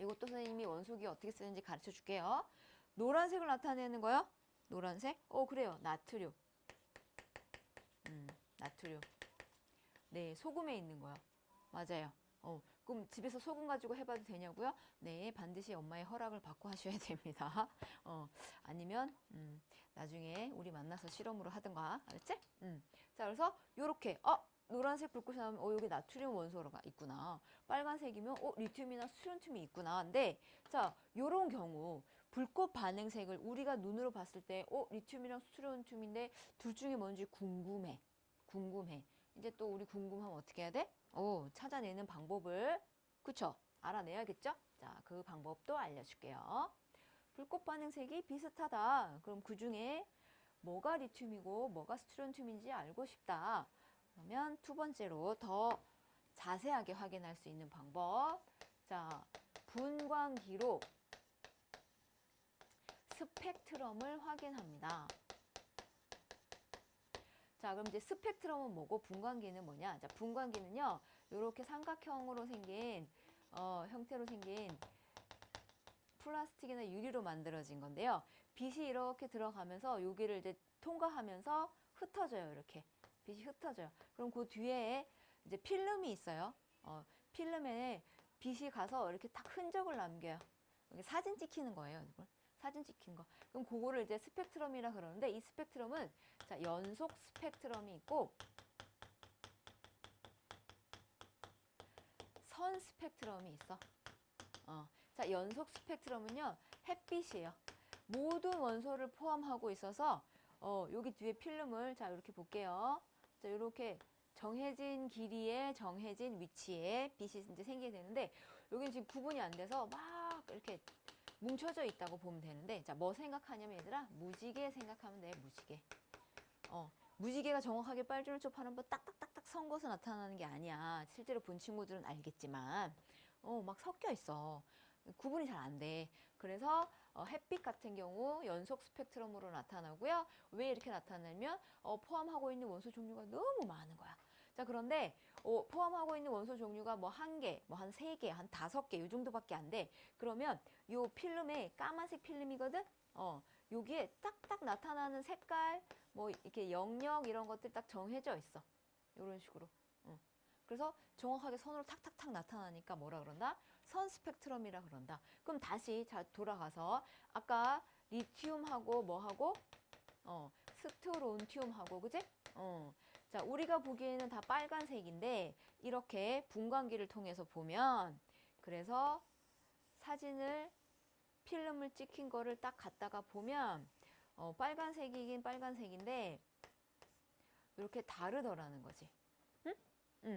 이것도 선생님이 원소기 어떻게 쓰는지 가르쳐 줄게요. 노란색을 나타내는 거요? 노란색? 그래요. 나트륨. 나트륨. 네, 소금에 있는 거요. 맞아요. 그럼 집에서 소금 가지고 해봐도 되냐고요? 네, 반드시 엄마의 허락을 받고 하셔야 됩니다. 아니면 나중에 우리 만나서 실험으로 하든가, 알았지? 자, 그래서 요렇게 노란색 불꽃이 나오면 여기 나트륨 원소가 있구나. 빨간색이면 리튬이나 스트론튬이 있구나. 근데 자, 요런 경우 불꽃 반응색을 우리가 눈으로 봤을 때 리튬이랑 스트론튬인데 둘 중에 뭔지 궁금해. 이제 또 우리 궁금하면 어떻게 해야 돼? 찾아내는 방법을 그쵸? 알아내야겠죠? 자, 그 방법도 알려줄게요. 불꽃 반응색이 비슷하다. 그럼 그 중에 뭐가 리튬이고 뭐가 스트론튬인지 알고 싶다. 그러면 두 번째로 더 자세하게 확인할 수 있는 방법. 자, 분광기로 스펙트럼을 확인합니다. 자, 그럼 이제 스펙트럼은 뭐고 분광기는 뭐냐? 자, 분광기는요, 이렇게 삼각형으로 생긴 형태로 생긴 플라스틱이나 유리로 만들어진 건데요. 빛이 이렇게 들어가면서 여기를 이제 통과하면서 흩어져요. 이렇게 빛이 흩어져요. 그럼 그 뒤에 이제 필름이 있어요. 필름에 빛이 가서 이렇게 딱 흔적을 남겨요. 여기 사진 찍히는 거예요. 이걸. 사진 찍힌 거. 그럼 그거를 이제 스펙트럼이라 그러는데 이 스펙트럼은 자, 연속 스펙트럼이 있고 선 스펙트럼이 있어. 자, 연속 스펙트럼은요. 햇빛이에요. 모든 원소를 포함하고 있어서 여기 뒤에 필름을 자, 이렇게 볼게요. 자, 이렇게 정해진 길이에 정해진 위치에 빛이 이제 생기게 되는데 여기는 지금 구분이 안 돼서 막 이렇게 뭉쳐져 있다고 보면 되는데 자, 뭐 생각하냐면 얘들아 무지개 생각하면 돼. 무지개. 무지개가 정확하게 빨주노 초파는 뭐 딱딱딱딱 섞어서 나타나는 게 아니야. 실제로 본 친구들은 알겠지만 막 섞여 있어. 구분이 잘 안 돼. 그래서 햇빛 같은 경우 연속 스펙트럼으로 나타나고요. 왜 이렇게 나타나냐면 포함하고 있는 원소 종류가 너무 많은 거야. 자, 그런데 포함하고 있는 원소 종류가 뭐 한 개, 뭐 한 세 개, 한 다섯 개 이 정도밖에 안 돼. 그러면 요 필름에 까만색 필름이거든. 여기에 딱딱 나타나는 색깔, 뭐 이렇게 영역 이런 것들 딱 정해져 있어. 이런 식으로. 그래서 정확하게 선으로 탁탁탁 나타나니까 뭐라 그런다? 선 스펙트럼이라 그런다. 그럼 다시 자 돌아가서 아까 리튬하고 뭐하고 스트론튬하고 그지? 자, 우리가 보기에는 다 빨간색인데 이렇게 분광기를 통해서 보면 그래서 사진을 필름을 찍힌 거를 딱 갖다가 보면 빨간색이긴 빨간색인데 이렇게 다르더라는 거지.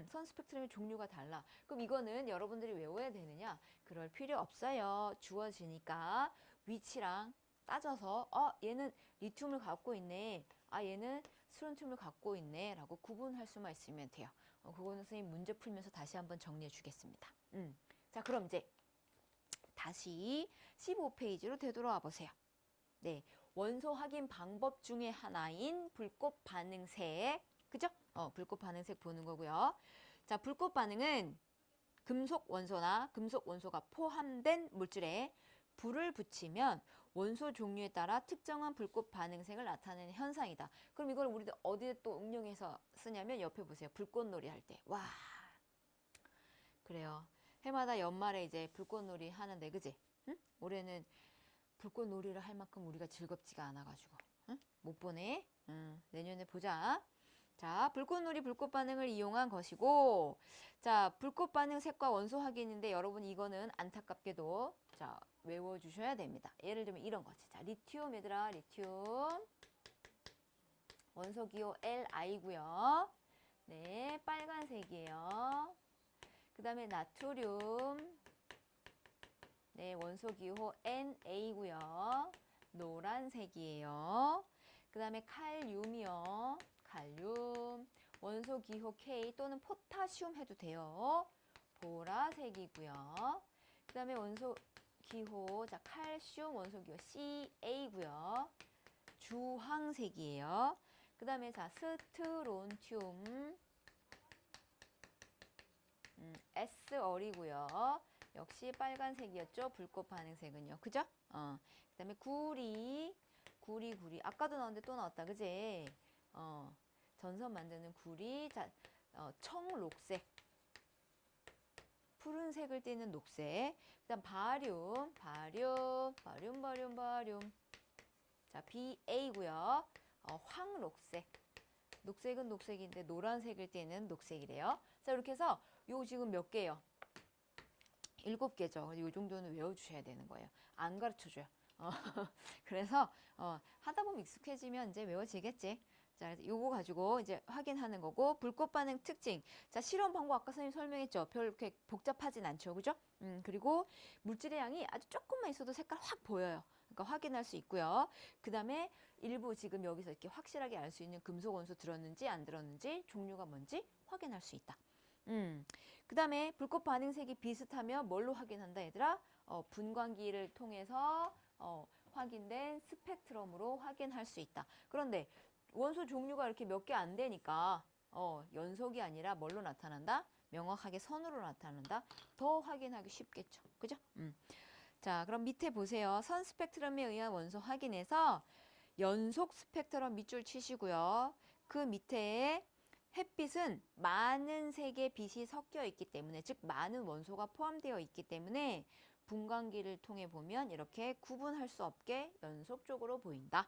선 스펙트럼의 종류가 달라. 그럼 이거는 여러분들이 외워야 되느냐? 그럴 필요 없어요. 주어지니까 위치랑 따져서 얘는 리튬을 갖고 있네. 얘는 스론튬을 갖고 있네. 라고 구분할 수만 있으면 돼요. 그거는 선생님 문제 풀면서 다시 한번 정리해 주겠습니다. 자, 그럼 이제 다시 15페이지로 되돌아와 보세요. 네, 원소 확인 방법 중에 하나인 불꽃 반응색. 그죠? 불꽃 반응색 보는 거고요. 자, 불꽃 반응은 금속 원소나 금속 원소가 포함된 물질에 불을 붙이면 원소 종류에 따라 특정한 불꽃 반응색을 나타내는 현상이다. 그럼 이걸 우리도 어디에 또 응용해서 쓰냐면 옆에 보세요. 불꽃놀이 할 때. 와, 그래요. 해마다 연말에 이제 불꽃놀이 하는데, 그지? 응? 올해는 불꽃놀이를 할 만큼 우리가 즐겁지가 않아가지고, 응? 못 보네. 내년에 보자. 자, 불꽃놀이 불꽃 반응을 이용한 것이고, 자, 불꽃 반응 색과 원소 확인인데 여러분 이거는 안타깝게도 자, 외워주셔야 됩니다. 예를 들면 이런 거지. 자, 리튬 얘들아, 리튬 원소 기호 Li고요. 네, 빨간색이에요. 그 다음에 나트륨 네, 원소 기호 NA고요. 노란색이에요. 그 다음에 칼륨이요. 칼륨, 원소 기호 K 또는 포타슘 해도 돼요. 보라색이고요. 그 다음에 원소 기호, 자, 칼슘 원소 기호 CA고요. 주황색이에요. 그 다음에 자, 스트론튬, S얼이고요. 역시 빨간색이었죠. 불꽃 반응색은요. 그죠? 그 다음에 구리. 아까도 나왔는데 또 나왔다. 그지? 전선 만드는 구리. 자, 청록색. 푸른색을 띠는 녹색. 그 다음 바륨. 자, BA고요. 황록색. 녹색은 녹색인데 노란색을 띠는 녹색이래요. 자, 이렇게 해서 요 지금 몇 개예요? 7개죠. 이 정도는 외워주셔야 되는 거예요. 안 가르쳐줘요. 그래서 하다 보면 익숙해지면 이제 외워지겠지. 자, 요거 가지고 이제 확인하는 거고, 불꽃 반응 특징. 자, 실험 방법 아까 선생님 설명했죠. 별 이렇게 복잡하진 않죠. 그죠? 그리고 물질의 양이 아주 조금만 있어도 색깔 확 보여요. 그러니까 확인할 수 있고요. 그 다음에 일부 지금 여기서 이렇게 확실하게 알 수 있는 금속 원소 들었는지 안 들었는지, 종류가 뭔지 확인할 수 있다. 그 다음에 불꽃 반응색이 비슷하면 뭘로 확인한다, 얘들아? 분광기를 통해서 확인된 스펙트럼으로 확인할 수 있다. 그런데 원소 종류가 이렇게 몇 개 안 되니까 연속이 아니라 뭘로 나타난다? 명확하게 선으로 나타난다. 더 확인하기 쉽겠죠. 그죠? 자, 그럼 밑에 보세요. 선 스펙트럼에 의한 원소 확인에서 연속 스펙트럼 밑줄 치시고요. 그 밑에 햇빛은 많은 색의 빛이 섞여 있기 때문에, 즉 많은 원소가 포함되어 있기 때문에 분광기를 통해 보면 이렇게 구분할 수 없게 연속적으로 보인다.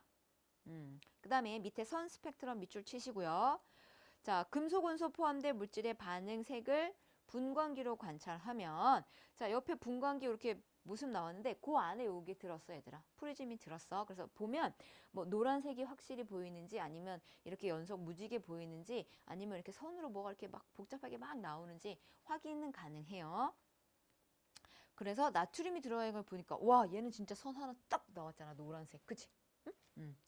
그 다음에 밑에 선 스펙트럼 밑줄 치시고요. 자, 금속 원소 포함된 물질의 반응색을 분광기로 관찰하면, 자, 옆에 분광기 이렇게 모습 나왔는데 그 안에 여기 들었어, 얘들아. 프리즘이 들었어. 그래서 보면 뭐 노란색이 확실히 보이는지, 아니면 이렇게 연속 무지개 보이는지, 아니면 이렇게 선으로 뭐가 이렇게 막 복잡하게 막 나오는지 확인은 가능해요. 그래서 나트륨이 들어가 있는 걸 보니까 와, 얘는 진짜 선 하나 딱 나왔잖아, 노란색. 그치?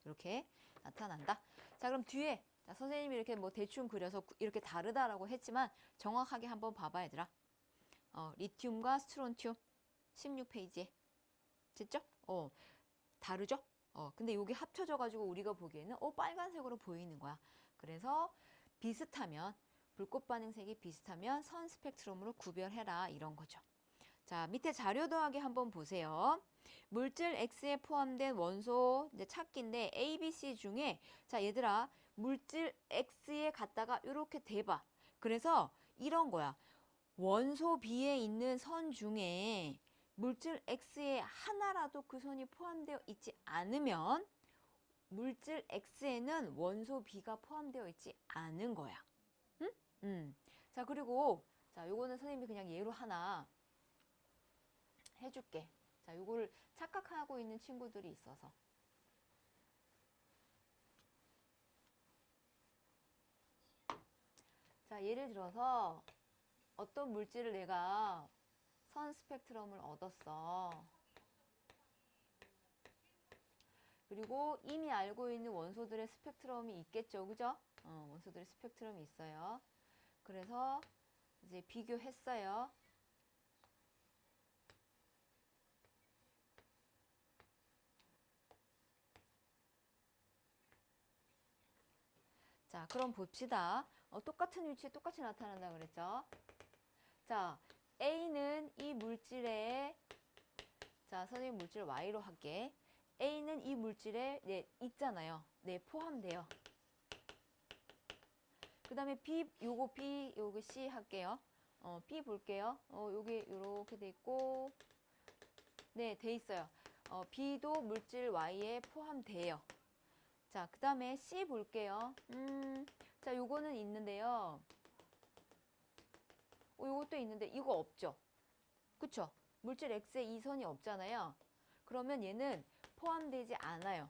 이렇게 나타난다. 자, 그럼 뒤에, 자, 선생님이 이렇게 뭐 대충 그려서 이렇게 다르다라고 했지만 정확하게 한번 봐봐, 얘들아. 리튬과 스트론튬 16페이지에. 됐죠? 다르죠? 근데 여기 합쳐져가지고 우리가 보기에는 빨간색으로 보이는 거야. 그래서 비슷하면, 불꽃 반응색이 비슷하면 선 스펙트럼으로 구별해라, 이런 거죠. 자, 밑에 자료 더하기 한번 보세요. 물질 X에 포함된 원소 이제 찾기인데 A, B, C 중에, 자, 얘들아, 물질 X에 갖다가 이렇게 대봐. 그래서 이런 거야. 원소 B에 있는 선 중에 물질 X에 하나라도 그 선이 포함되어 있지 않으면 물질 X에는 원소 B가 포함되어 있지 않은 거야. 응? 자, 그리고 자, 요거는 선생님이 그냥 예로 하나 해줄게. 자, 요거를 착각하고 있는 친구들이 있어서. 자, 예를 들어서 어떤 물질을 내가 선 스펙트럼을 얻었어. 그리고 이미 알고 있는 원소들의 스펙트럼이 있겠죠, 그죠? 원소들의 스펙트럼이 있어요. 그래서 이제 비교했어요. 자, 그럼 봅시다. 똑같은 위치에 똑같이 나타난다 그랬죠? 자, A는 이 물질에, 자, 선생님 물질 Y로 할게. A는 이 물질에 있잖아요. 네, 포함돼요. 그 다음에 B, 요거 B, 요거 C 할게요. B 볼게요. 여기 요렇게 돼 있고, 네, 돼 있어요. B도 물질 Y에 포함돼요. 자, 그 다음에 C 볼게요. 자, 요거는 있는데요. 요것도 있는데 이거 없죠? 그쵸? 물질 X에 이 선이 없잖아요. 그러면 얘는 포함되지 않아요.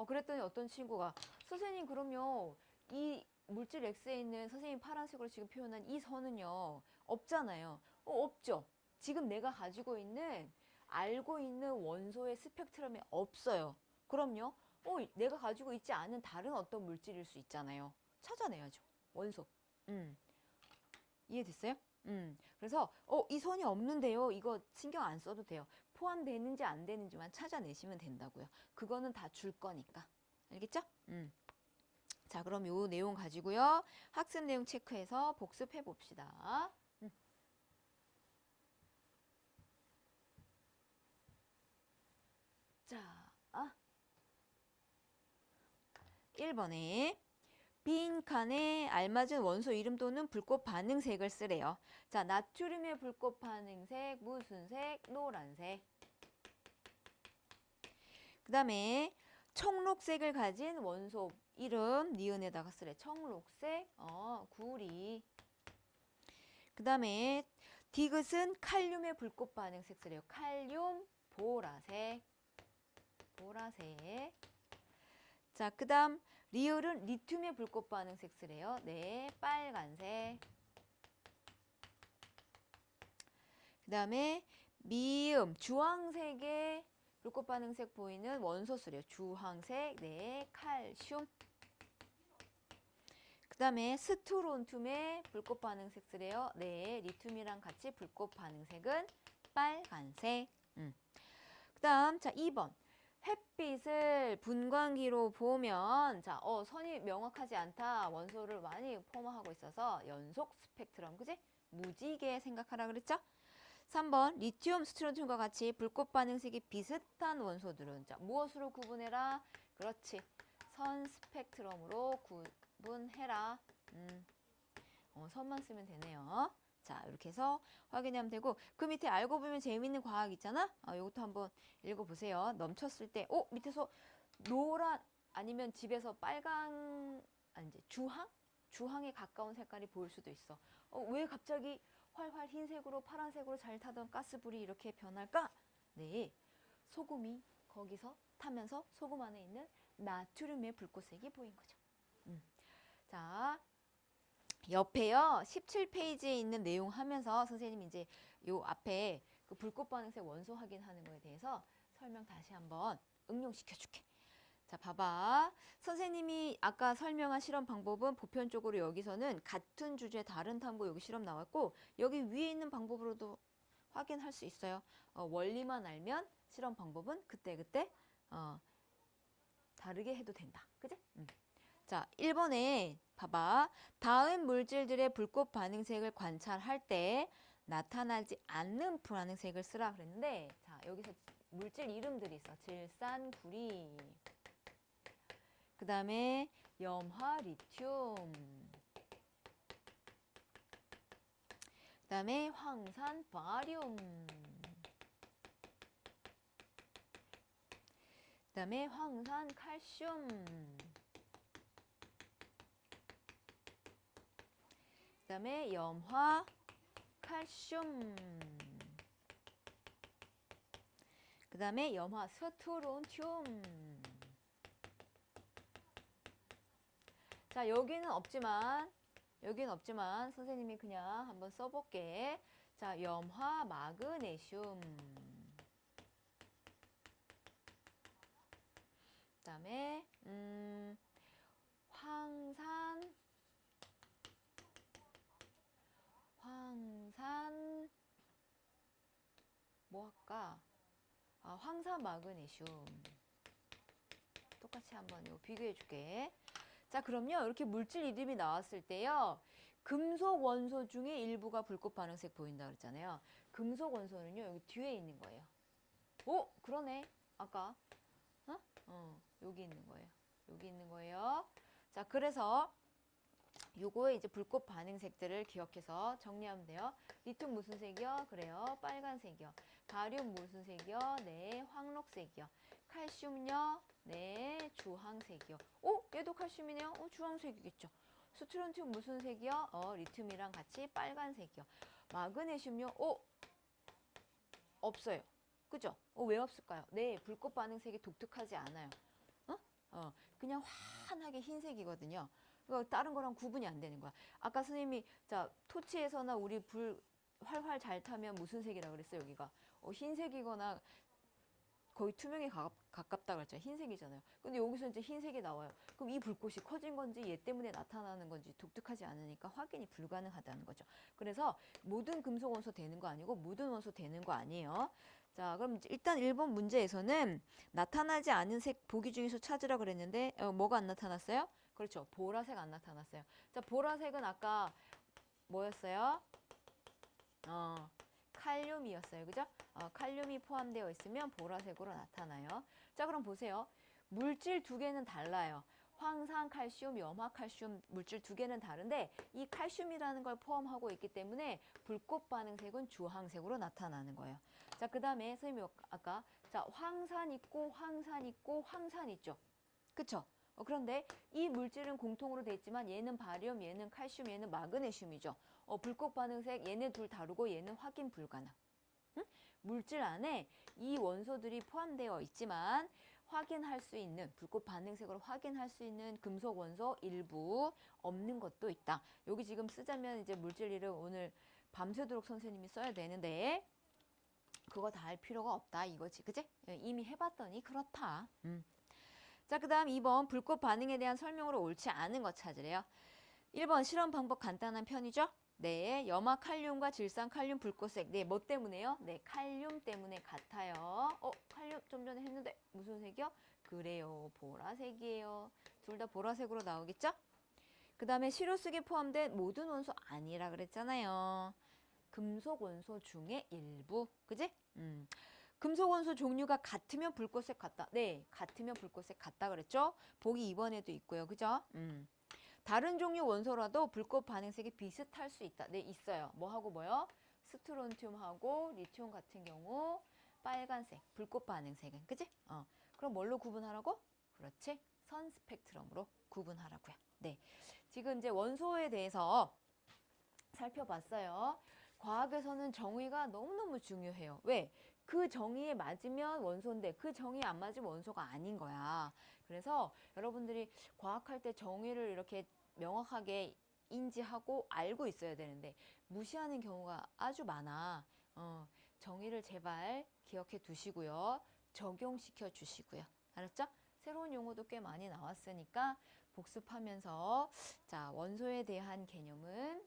그랬더니 어떤 친구가, 선생님 그럼요, 이 물질 X에 있는 선생님 파란색으로 지금 표현한 이 선은요, 없잖아요. 없죠? 지금 내가 가지고 있는, 알고 있는 원소의 스펙트럼에 없어요. 그럼요, 내가 가지고 있지 않은 다른 어떤 물질일 수 있잖아요. 찾아내야죠. 원소. 이해됐어요? 그래서 이 선이 없는데요. 이거 신경 안 써도 돼요. 포함되는지 안 되는지만 찾아내시면 된다고요. 그거는 다 줄 거니까. 알겠죠? 자, 그럼 요 내용 가지고요. 학습 내용 체크해서 복습해 봅시다. 자, 1번에 빈 칸에 알맞은 원소 이름 또는 불꽃 반응색을 쓰래요. 자, 나트륨의 불꽃 반응색, 무슨 색? 노란색. 그 다음에 청록색을 가진 원소 이름 니은에다가 쓰래. 청록색, 구리. 그 다음에 디귿은 칼륨의 불꽃 반응색 쓰래요. 칼륨, 보라색. 보라색. 자, 그 다음 리을은 리튬의 불꽃 반응색 쓰래요. 네, 빨간색. 그 다음에 미음, 주황색의 불꽃 반응색 보이는 원소 쓰래요. 주황색, 네, 칼슘. 그 다음에 스트론튬의 불꽃 반응색 쓰래요. 네, 리튬이랑 같이 불꽃 반응색은 빨간색. 그 다음, 자, 2번. 햇빛을 분광기로 보면, 자, 선이 명확하지 않다. 원소를 많이 포함하고 있어서 연속 스펙트럼, 그지? 무지개 생각하라 그랬죠? 3번 리튬, 스트론튬과 같이 불꽃 반응색이 비슷한 원소들은, 자, 무엇으로 구분해라? 그렇지. 선 스펙트럼으로 구분해라. 선만 쓰면 되네요. 자, 이렇게 해서 확인하면 되고, 그 밑에 알고 보면 재미있는 과학 있잖아? 요것도 한번 읽어보세요. 넘쳤을 때, 밑에서 노란, 아니면 집에서 빨강, 아니, 이제 주황? 주황에 가까운 색깔이 보일 수도 있어. 왜 갑자기 활활 흰색으로 파란색으로 잘 타던 가스불이 이렇게 변할까? 네, 소금이 거기서 타면서 소금 안에 있는 나트륨의 불꽃색이 보인 거죠. 자, 옆에요 17페이지에 있는 내용 하면서 선생님이 이제 요 앞에 그 불꽃 반응색 원소 확인하는 거에 대해서 설명 다시 한번 응용시켜 줄게. 자, 봐봐. 선생님이 아까 설명한 실험 방법은 보편적으로 여기서는 같은 주제 다른 탐구 여기 실험 나왔고, 여기 위에 있는 방법으로도 확인할 수 있어요. 원리만 알면 실험 방법은 그때그때 다르게 해도 된다. 그지? 자, 1번에 봐봐. 다음 물질들의 불꽃 반응색을 관찰할 때 나타나지 않는 반응색을 쓰라 그랬는데, 자, 여기서 물질 이름들이 있어. 질산, 구리, 그 다음에 염화, 리튬, 그 다음에 황산, 바리움, 그 다음에 황산, 칼슘, 그 다음에 염화, 칼슘, 그 다음에 염화, 스트론튬. 자, 여기는 없지만 선생님이 그냥 한번 써볼게. 자, 염화, 마그네슘, 그 다음에 황산, 뭐 할까? 황산 마그네슘. 똑같이 한번 이거 비교해 줄게. 자, 그럼요. 이렇게 물질 이름이 나왔을 때요. 금속 원소 중에 일부가 불꽃 반응색 보인다 그랬잖아요. 금속 원소는요. 여기 뒤에 있는 거예요. 그러네. 아까 여기 있는 거예요. 여기 있는 거예요. 자, 그래서 요거에 이제 불꽃 반응색들을 기억해서 정리하면 돼요. 리튬 무슨 색이요? 그래요. 빨간색이요. 바륨 무슨 색이요? 네, 황록색이요. 칼슘요? 네, 주황색이요. 얘도 칼슘이네요. 주황색이겠죠. 스트론튬 무슨 색이요? 리튬이랑 같이 빨간색이요. 마그네슘요? 없어요. 그죠? 왜 없을까요? 네, 불꽃 반응색이 독특하지 않아요. 그냥 환하게 흰색이거든요. 다른 거랑 구분이 안 되는 거야. 아까 선생님이 자 토치에서나 우리 불 활활 잘 타면 무슨 색이라 그랬어요? 여기가 흰색이거나 거의 투명에 가깝다 그랬죠. 흰색이잖아요. 근데 여기서 이제 흰색이 나와요. 그럼 이 불꽃이 커진 건지 얘 때문에 나타나는 건지 독특하지 않으니까 확인이 불가능하다는 거죠. 그래서 모든 금속 원소 되는 거 아니고 모든 원소 되는 거 아니에요. 자, 그럼 일단 1번 문제에서는 나타나지 않은 색 보기 중에서 찾으라 그랬는데 뭐가 안 나타났어요? 그렇죠. 보라색 안 나타났어요. 자, 보라색은 아까 뭐였어요? 칼륨이었어요. 그죠? 칼륨이 포함되어 있으면 보라색으로 나타나요. 자, 그럼 보세요. 물질 두 개는 달라요. 황산 칼슘, 염화 칼슘 물질 두 개는 다른데 이 칼슘이라는 걸 포함하고 있기 때문에 불꽃 반응색은 주황색으로 나타나는 거예요. 자, 그 다음에 선생님이 아까 자 황산 있고 황산 있고 황산 있죠. 그쵸? 그런데 이 물질은 공통으로 돼 있지만 얘는 바륨, 얘는 칼슘, 얘는 마그네슘이죠. 불꽃 반응색 얘네 둘 다르고 얘는 확인 불가능. 응? 물질 안에 이 원소들이 포함되어 있지만 확인할 수 있는 불꽃 반응색으로 확인할 수 있는 금속 원소 일부 없는 것도 있다. 여기 지금 쓰자면 이제 물질 이름 오늘 밤새도록 선생님이 써야 되는데 그거 다 할 필요가 없다 이거지, 그지? 이미 해봤더니 그렇다. 자, 그 다음 2번 불꽃 반응에 대한 설명으로 옳지 않은 것 찾으래요. 1번 실험 방법 간단한 편이죠? 네, 염화 칼륨과 질산 칼륨 불꽃색. 네, 뭐 때문에요? 네, 칼륨 때문에 같아요. 칼륨 좀 전에 했는데 무슨 색이요? 그래요, 보라색이에요. 둘 다 보라색으로 나오겠죠? 그 다음에 시료속에 포함된 모든 원소 아니라 그랬잖아요. 금속 원소 중에 일부, 그지? 금속 원소 종류가 같으면 불꽃색 같다. 네, 같으면 불꽃색 같다 그랬죠? 보기 2번에도 있고요, 그죠? 다른 종류 원소라도 불꽃 반응색이 비슷할 수 있다. 네, 있어요. 뭐하고 뭐요? 스트론튬하고 리튬 같은 경우 빨간색, 불꽃 반응색은, 그치? 그럼 뭘로 구분하라고? 그렇지. 선 스펙트럼으로 구분하라고요. 네. 지금 이제 원소에 대해서 살펴봤어요. 과학에서는 정의가 너무너무 중요해요. 왜? 그 정의에 맞으면 원소인데 그 정의에 안 맞으면 원소가 아닌 거야. 그래서 여러분들이 과학할 때 정의를 이렇게 명확하게 인지하고 알고 있어야 되는데 무시하는 경우가 아주 많아. 정의를 제발 기억해 두시고요. 적용시켜 주시고요. 알았죠? 새로운 용어도 꽤 많이 나왔으니까 복습하면서 자, 원소에 대한 개념은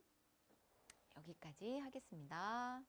여기까지 하겠습니다.